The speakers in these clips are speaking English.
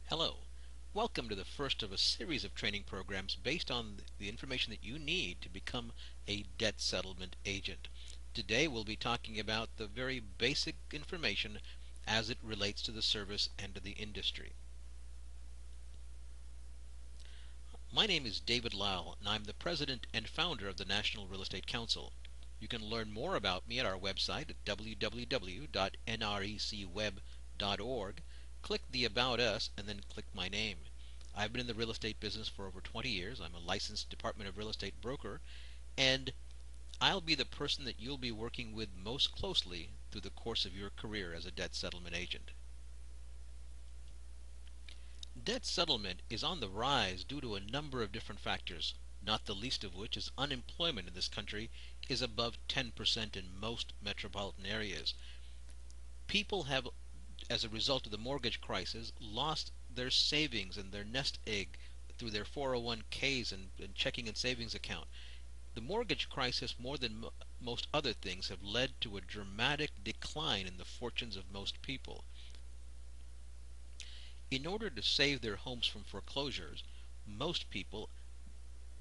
Hello. Welcome to the first of a series of training programs based on the information that you need to become a debt settlement agent. Today we'll be talking about the very basic information as it relates to the service and to the industry. My name is David Lyle, and I'm the president and founder of the National Real Estate Council. You can learn more about me at our website at www.nrecweb.org. Click the About Us and then click my name. I've been in the real estate business for over 20 years. I'm a licensed Department of Real Estate broker, and I'll be the person that you'll be working with most closely through the course of your career as a debt settlement agent. Debt settlement is on the rise due to a number of different factors, not the least of which is unemployment in this country is above 10% in most metropolitan areas. People have, as a result of the mortgage crisis, lost their savings and their nest egg through their 401ks and checking and savings account. The mortgage crisis, more than most other things, have led to a dramatic decline in the fortunes of most people. In order to save their homes from foreclosures, most people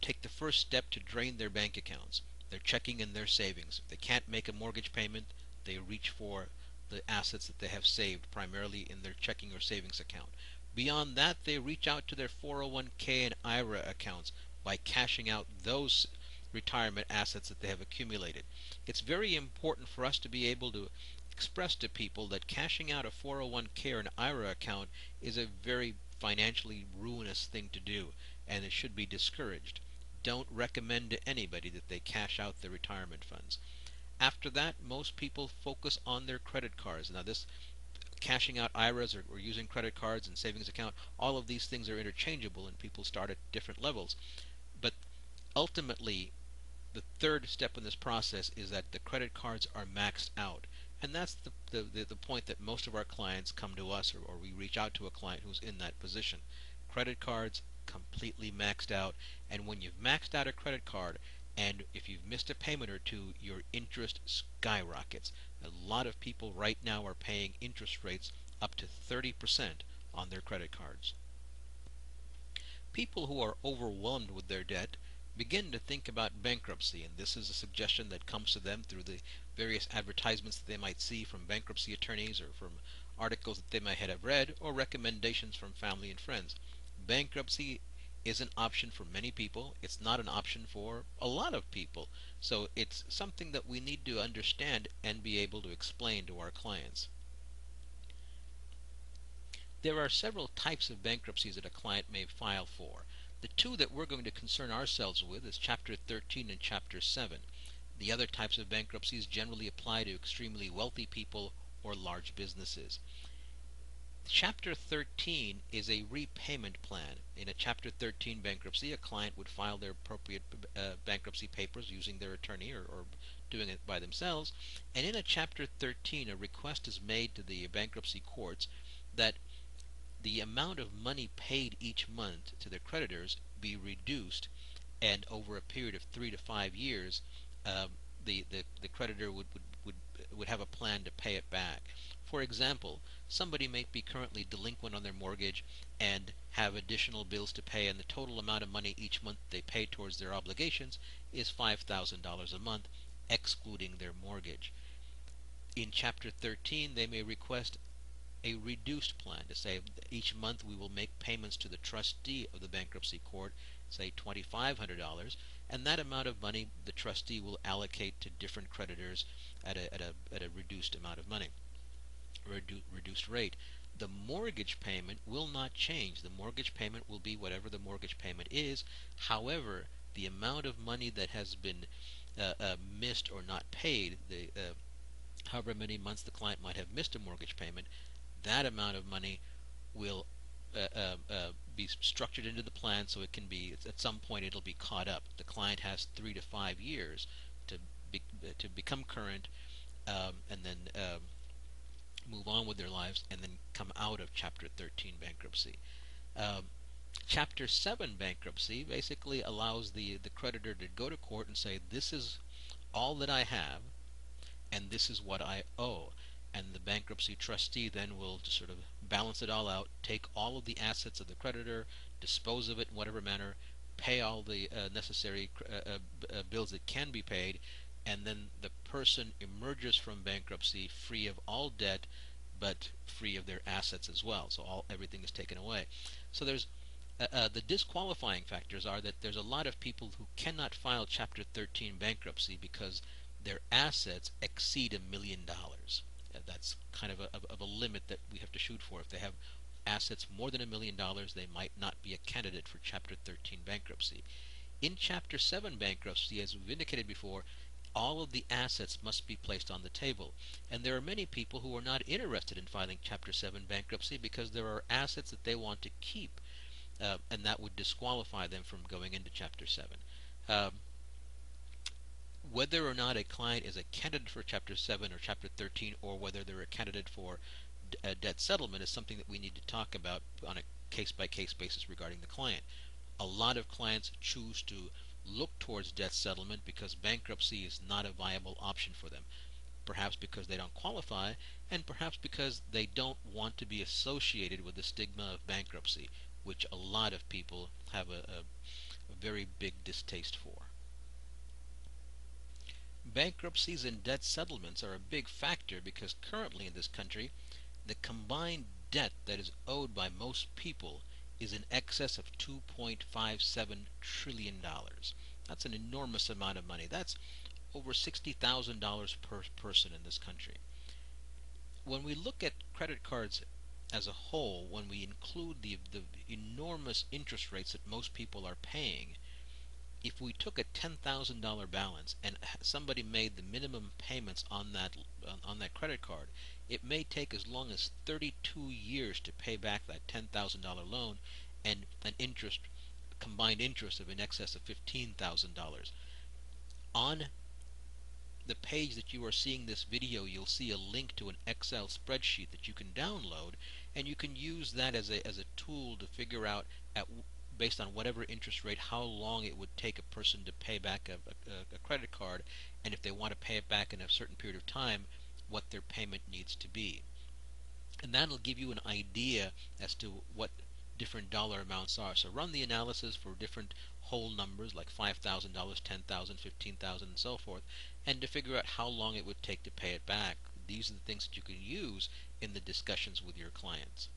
take the first step to drain their bank accounts, their checking and their savings. If they can't make a mortgage payment, they reach for the assets that they have saved, primarily in their checking or savings account. Beyond that, they reach out to their 401k and IRA accounts by cashing out those retirement assets that they have accumulated. It's very important for us to be able to express to people that cashing out a 401k or an IRA account is a very financially ruinous thing to do, and it should be discouraged. Don't recommend to anybody that they cash out their retirement funds. After that, most people focus on their credit cards. Now, this cashing out IRAs or using credit cards and savings account, all of these things are interchangeable and people start at different levels. But ultimately, the third step in this process is that the credit cards are maxed out. And that's the point that most of our clients come to us, or we reach out to a client who's in that position. Credit cards completely maxed out, and when you've maxed out a credit card, and if you've missed a payment or two, your interest skyrockets. A lot of people right now are paying interest rates up to 30% on their credit cards. People who are overwhelmed with their debt begin to think about bankruptcy, and this is a suggestion that comes to them through the various advertisements that they might see from bankruptcy attorneys or from articles that they might have read or recommendations from family and friends. Bankruptcy is an option for many people. It's not an option for a lot of people. So it's something that we need to understand and be able to explain to our clients. There are several types of bankruptcies that a client may file for. The two that we're going to concern ourselves with is Chapter 13 and Chapter 7. The other types of bankruptcies generally apply to extremely wealthy people or large businesses. Chapter 13 is a repayment plan. In a Chapter 13 bankruptcy, a client would file their appropriate bankruptcy papers using their attorney or doing it by themselves. And in a Chapter 13, a request is made to the bankruptcy courts that the amount of money paid each month to the creditors be reduced, and over a period of 3 to 5 years, the creditor would have a plan to pay it back. For example, somebody may be currently delinquent on their mortgage and have additional bills to pay, and the total amount of money each month they pay towards their obligations is $5,000 a month, excluding their mortgage. In Chapter 13, they may request a reduced plan to say each month we will make payments to the trustee of the bankruptcy court, say $2,500, and that amount of money the trustee will allocate to different creditors at a reduced amount of money, reduced rate. The mortgage payment will not change. The mortgage payment will be whatever the mortgage payment is. However, the amount of money that has been missed or not paid, however many months the client might have missed a mortgage payment, that amount of money will be structured into the plan so it can be, at some point it'll be caught up. The client has 3 to 5 years to become current, and then move on with their lives and then come out of Chapter 13 bankruptcy. Um, Chapter 7 bankruptcy basically allows the creditor to go to court and say, this is all that I have and this is what I owe. And the bankruptcy trustee then will just sort of balance it all out, take all of the assets of the creditor, dispose of it in whatever manner, pay all the necessary bills that can be paid, and then the person emerges from bankruptcy free of all debt, but free of their assets as well. So everything is taken away. So the disqualifying factors are that there's a lot of people who cannot file Chapter 13 bankruptcy because their assets exceed $1 million. That's kind of a limit that we have to shoot for. If they have assets more than $1 million, they might not be a candidate for Chapter 13 bankruptcy. In Chapter 7 bankruptcy, as we've indicated before, all of the assets must be placed on the table. And there are many people who are not interested in filing Chapter 7 bankruptcy because there are assets that they want to keep, and that would disqualify them from going into Chapter 7. Um, whether or not a client is a candidate for Chapter 7 or Chapter 13, or whether they're a candidate for debt settlement, is something that we need to talk about on a case-by-case basis regarding the client. A lot of clients choose to look towards debt settlement because bankruptcy is not a viable option for them. Perhaps because they don't qualify, and perhaps because they don't want to be associated with the stigma of bankruptcy, which a lot of people have a very big distaste for. Bankruptcies and debt settlements are a big factor because currently in this country, the combined debt that is owed by most people is in excess of $2.57 trillion. That's an enormous amount of money. That's over $60,000 per person in this country. When we look at credit cards as a whole, when we include the enormous interest rates that most people are paying, if we took a $10,000 balance and somebody made the minimum payments on that credit card, it may take as long as 32 years to pay back that $10,000 loan, and an combined interest of in excess of $15,000. On the page that you are seeing this video, you'll see a link to an Excel spreadsheet that you can download, and you can use that as a tool to figure out, based on whatever interest rate, how long it would take a person to pay back a credit card, and if they want to pay it back in a certain period of time, what their payment needs to be. And that'll give you an idea as to what different dollar amounts are. So run the analysis for different whole numbers like $5,000, $10,000, $15,000, and so forth, and to figure out how long it would take to pay it back. These are the things that you can use in the discussions with your clients.